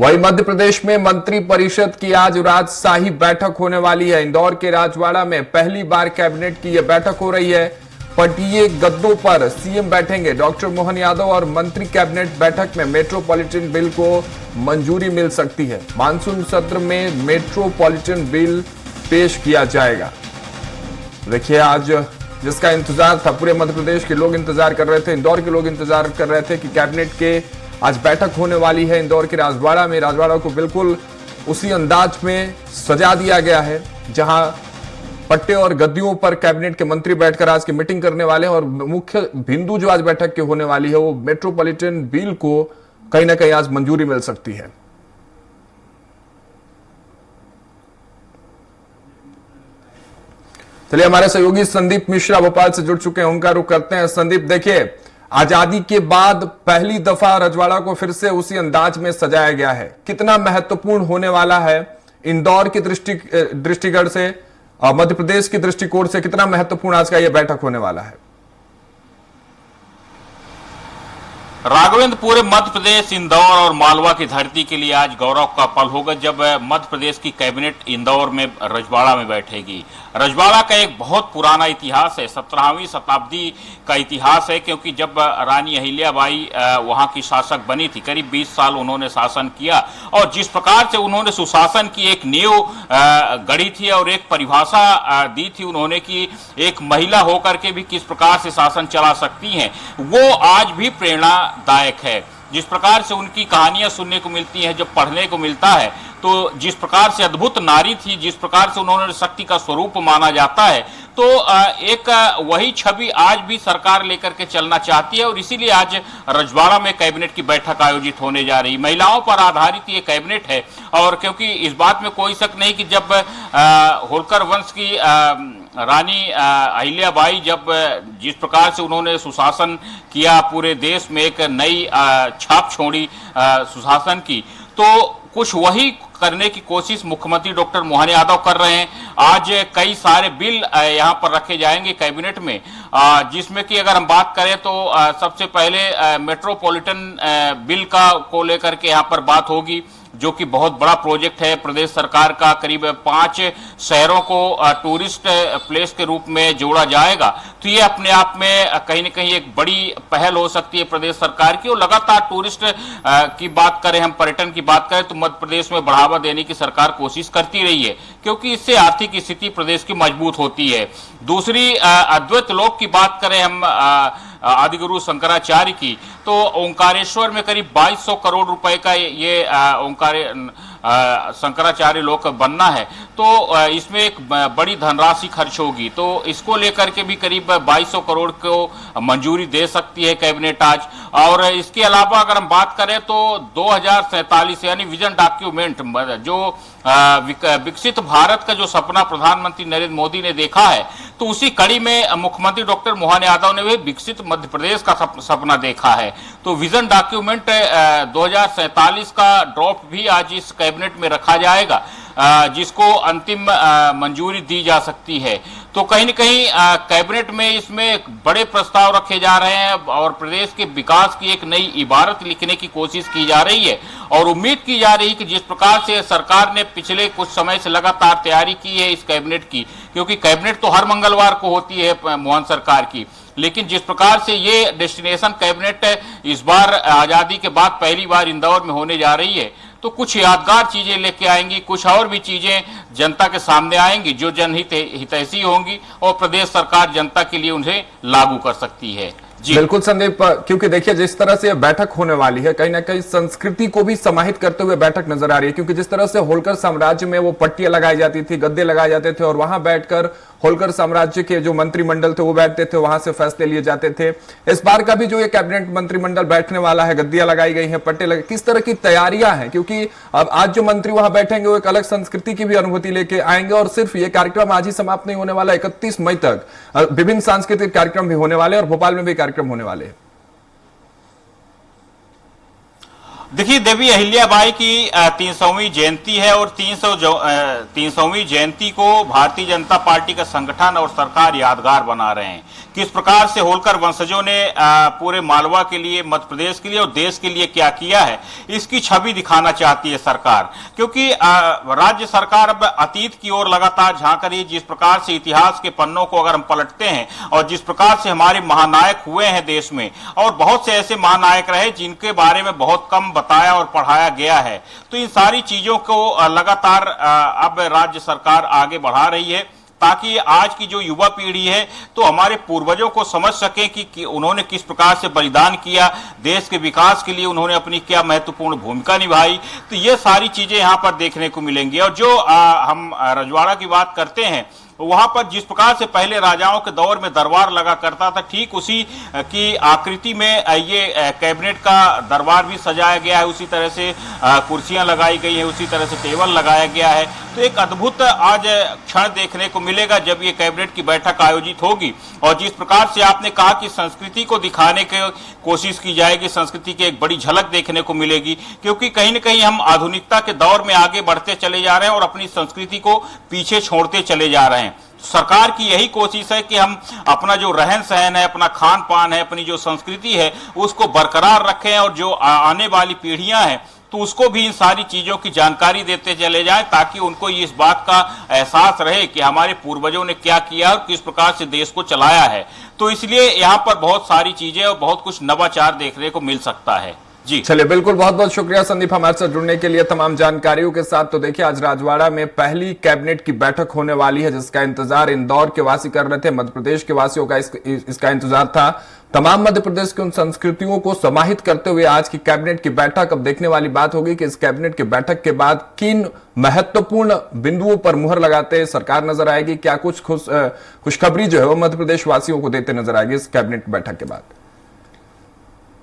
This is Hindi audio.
वहीं मध्य प्रदेश में मंत्री परिषद की आज राजशाही बैठक होने वाली है। इंदौर के राजवाड़ा में पहली बार कैबिनेट की यह बैठक हो रही है। पटिए गद्दों पर सीएम बैठेंगे। डॉक्टर मोहन यादव और मंत्री कैबिनेट बैठक में मेट्रोपॉलिटन बिल को मंजूरी मिल सकती है। मानसून सत्र में मेट्रोपॉलिटन बिल पेश किया जाएगा। देखिए, आज जिसका इंतजार था, पूरे मध्य प्रदेश के लोग इंतजार कर रहे थे, इंदौर के लोग इंतजार कर रहे थे कि कैबिनेट के आज बैठक होने वाली है। इंदौर के राजवाड़ा में, राजवाड़ा को बिल्कुल उसी अंदाज में सजा दिया गया है जहां पट्टे और गद्दियों पर कैबिनेट के मंत्री बैठकर आज की मीटिंग करने वाले हैं। और मुख्य बिंदु जो आज बैठक की होने वाली है वो मेट्रोपॉलिटन बिल को कहीं ना कहीं आज मंजूरी मिल सकती है। चलिए, हमारे सहयोगी संदीप मिश्रा भोपाल से जुड़ चुके हैं, उनका रुख करते हैं। संदीप, देखिए, आजादी के बाद पहली दफा रजवाड़ा को फिर से उसी अंदाज में सजाया गया है। कितना महत्वपूर्ण होने वाला है इंदौर की दृष्टिगढ़ से, मध्य प्रदेश की दृष्टिकोण से कितना महत्वपूर्ण आज का यह बैठक होने वाला है? राघवेंद्र, पूरे मध्य प्रदेश, इंदौर और मालवा की धरती के लिए आज गौरव का पल होगा जब मध्य प्रदेश की कैबिनेट इंदौर में रजवाड़ा में बैठेगी। रजवाड़ा का एक बहुत पुराना इतिहास है, 17वीं शताब्दी का इतिहास है, क्योंकि जब रानी अहिल्याबाई वहां की शासक बनी थी, करीब 20 साल उन्होंने शासन किया। और जिस प्रकार से उन्होंने सुशासन की एक नींव गढ़ी थी और एक परिभाषा दी थी उन्होंने कि एक महिला होकर के भी किस प्रकार से शासन चला सकती हैं, वो आज भी प्रेरणादायक है। जिस प्रकार से उनकी कहानियां सुनने को मिलती हैं, जब पढ़ने को मिलता है, तो जिस प्रकार से अद्भुत नारी थी, जिस प्रकार से उन्होंने शक्ति का स्वरूप माना जाता है, तो एक वही छवि आज भी सरकार लेकर के चलना चाहती है। और इसीलिए आज रजवाड़ा में कैबिनेट की बैठक आयोजित होने जा रही। महिलाओं पर आधारित ये कैबिनेट है, और क्योंकि इस बात में कोई शक नहीं कि जब होलकर वंश की रानी अहिल्याबाई जब जिस प्रकार से उन्होंने सुशासन किया, पूरे देश में एक नई छाप छोड़ी सुशासन की, तो कुछ वही करने की कोशिश मुख्यमंत्री डॉक्टर मोहन यादव कर रहे हैं। आज कई सारे बिल यहां पर रखे जाएंगे कैबिनेट में, जिसमें कि अगर हम बात करें तो सबसे पहले मेट्रोपॉलिटन बिल को लेकर के यहां पर बात होगी, जो कि बहुत बड़ा प्रोजेक्ट है प्रदेश सरकार का। करीब 5 शहरों को टूरिस्ट प्लेस के रूप में जोड़ा जाएगा। तो ये अपने आप में कहीं न कहीं एक बड़ी पहल हो सकती है प्रदेश सरकार की। और लगातार टूरिस्ट की बात करें, हम पर्यटन की बात करें, तो मध्य प्रदेश में बढ़ावा देने की सरकार कोशिश करती रही है, क्योंकि इससे आर्थिक स्थिति प्रदेश की मजबूत होती है। दूसरी, अद्वैत लोक की बात करें हम आदिगुरु शंकराचार्य की, तो ओंकारेश्वर में करीब 2200 करोड़ रुपए का ये शंकराचार्य लोक बनना है। तो इसमें एक बड़ी धनराशि खर्च होगी, तो इसको लेकर के भी करीब 2200 करोड़ को मंजूरी दे सकती है कैबिनेट आज। और इसके अलावा अगर हम बात करें तो 2047 यानी विजन डॉक्यूमेंट, जो विकसित भारत का जो सपना प्रधानमंत्री नरेंद्र मोदी ने देखा है, तो उसी कड़ी में मुख्यमंत्री डॉक्टर मोहन यादव ने भी विकसित मध्य प्रदेश का सपना देखा है। तो विजन डॉक्यूमेंट 2047 का ड्राफ्ट भी आज इस कैबिनेट में रखा जाएगा, जिसको अंतिम मंजूरी दी जा सकती है। तो कहीं न कहीं कैबिनेट में इसमें बड़े प्रस्ताव रखे जा रहे हैं और प्रदेश के विकास की एक नई इबारत लिखने की कोशिश की जा रही है। और उम्मीद की जा रही है कि जिस प्रकार से सरकार ने पिछले कुछ समय से लगातार तैयारी की है इस कैबिनेट की, क्योंकि कैबिनेट तो हर मंगलवार को होती है मोहन सरकार की, लेकिन जिस प्रकार से ये डेस्टिनेशन कैबिनेट इस बार आजादी के बाद पहली बार इंदौर में होने जा रही है, तो कुछ यादगार चीजें लेके आएंगी, कुछ और भी चीजें जनता के सामने आएंगी जो जनहित हितैषी होंगी और प्रदेश सरकार जनता के लिए उन्हें लागू कर सकती है। जी बिल्कुल संदीप, क्योंकि देखिए जिस तरह से बैठक होने वाली है, कहीं ना कहीं संस्कृति को भी समाहित करते हुए बैठक नजर आ रही है। क्योंकि जिस तरह से होलकर साम्राज्य में वो पट्टियां लगाई जाती थी, गद्दे लगाए जाते थे और वहां बैठकर होलकर साम्राज्य के जो मंत्रिमंडल थे वो बैठते थे, वहां से फैसले लिए जाते थे। इस बार का भी जो ये कैबिनेट मंत्रिमंडल बैठने वाला है, गद्दियां लगाई गई हैं, पट्टे लगे, किस तरह की तैयारियां हैं? क्योंकि अब आज जो मंत्री वहां बैठेंगे वो एक अलग संस्कृति की भी अनुभूति लेके आएंगे। और सिर्फ ये कार्यक्रम आज ही समाप्त नहीं होने वाला, 31 मई तक विभिन्न सांस्कृतिक कार्यक्रम भी होने वाले और भोपाल में भी कार्यक्रम होने वाले हैं। देखिए, देवी अहिल्याबाई की 300वीं जयंती है और 300वीं जयंती को भारतीय जनता पार्टी का संगठन और सरकार यादगार बना रहे हैं, किस प्रकार से होलकर वंशजों ने पूरे मालवा के लिए, मध्य प्रदेश के लिए और देश के लिए क्या किया है, इसकी छवि दिखाना चाहती है सरकार। क्योंकि राज्य सरकार अब अतीत की ओर लगातार झांक रही है। जिस प्रकार से इतिहास के पन्नों को अगर हम पलटते हैं और जिस प्रकार से हमारे महानायक हुए हैं देश में, और बहुत से ऐसे महानायक रहे जिनके बारे में बहुत कम बताया और पढ़ाया गया है, तो इन सारी चीजों को लगातार अब राज्य सरकार आगे बढ़ा रही है ताकि आज की जो युवा पीढ़ी है तो हमारे पूर्वजों को समझ सके कि उन्होंने किस प्रकार से बलिदान किया, देश के विकास के लिए उन्होंने अपनी क्या महत्वपूर्ण भूमिका निभाई। तो ये सारी चीजें यहाँ पर देखने को मिलेंगी। और जो हम रजवाड़ा की बात करते हैं, वहां पर जिस प्रकार से पहले राजाओं के दौर में दरबार लगा करता था, ठीक उसी की आकृति में ये कैबिनेट का दरबार भी सजाया गया है। उसी तरह से कुर्सियां लगाई गई है, उसी तरह से टेबल लगाया गया है। तो एक अद्भुत आज क्षण देखने को मिलेगा जब ये कैबिनेट की बैठक आयोजित होगी। और जिस प्रकार से आपने कहा कि संस्कृति को दिखाने की कोशिश की जाएगी, संस्कृति की एक बड़ी झलक देखने को मिलेगी, क्योंकि कहीं न कहीं हम आधुनिकता के दौर में आगे बढ़ते चले जा रहे हैं और अपनी संस्कृति को पीछे छोड़ते चले जा रहे हैं। सरकार की यही कोशिश है कि हम अपना जो रहन सहन है, अपना खान पान है, अपनी जो संस्कृति है, उसको बरकरार रखें और जो आने वाली पीढ़ियां हैं तो उसको भी इन सारी चीजों की जानकारी देते चले जाएं, ताकि उनको इस बात का एहसास रहे कि हमारे पूर्वजों ने क्या किया और किस प्रकार से देश को चलाया है। तो इसलिए यहाँ पर बहुत सारी चीजें और बहुत कुछ नवाचार देखने को मिल सकता है। जी चलिए, बिल्कुल, बहुत बहुत शुक्रिया संदीप हमारे साथ जुड़ने के लिए तमाम जानकारियों के साथ। तो देखिए, आज राजवाड़ा में पहली कैबिनेट की बैठक होने वाली है जिसका इंतजार इंदौर के वासी कर रहे थे, मध्य प्रदेश के वासियों का इसका इंतजार था। तमाम मध्य प्रदेश की उन संस्कृतियों को समाहित करते हुए आज की कैबिनेट की बैठक। अब देखने वाली बात होगी कि इस कैबिनेट की बैठक के बाद किन महत्वपूर्ण बिंदुओं पर मुहर लगाते सरकार नजर आएगी, क्या कुछ खुशखबरी जो है वो मध्य प्रदेश वासियों को देते नजर आएगी इस कैबिनेट बैठक के बाद।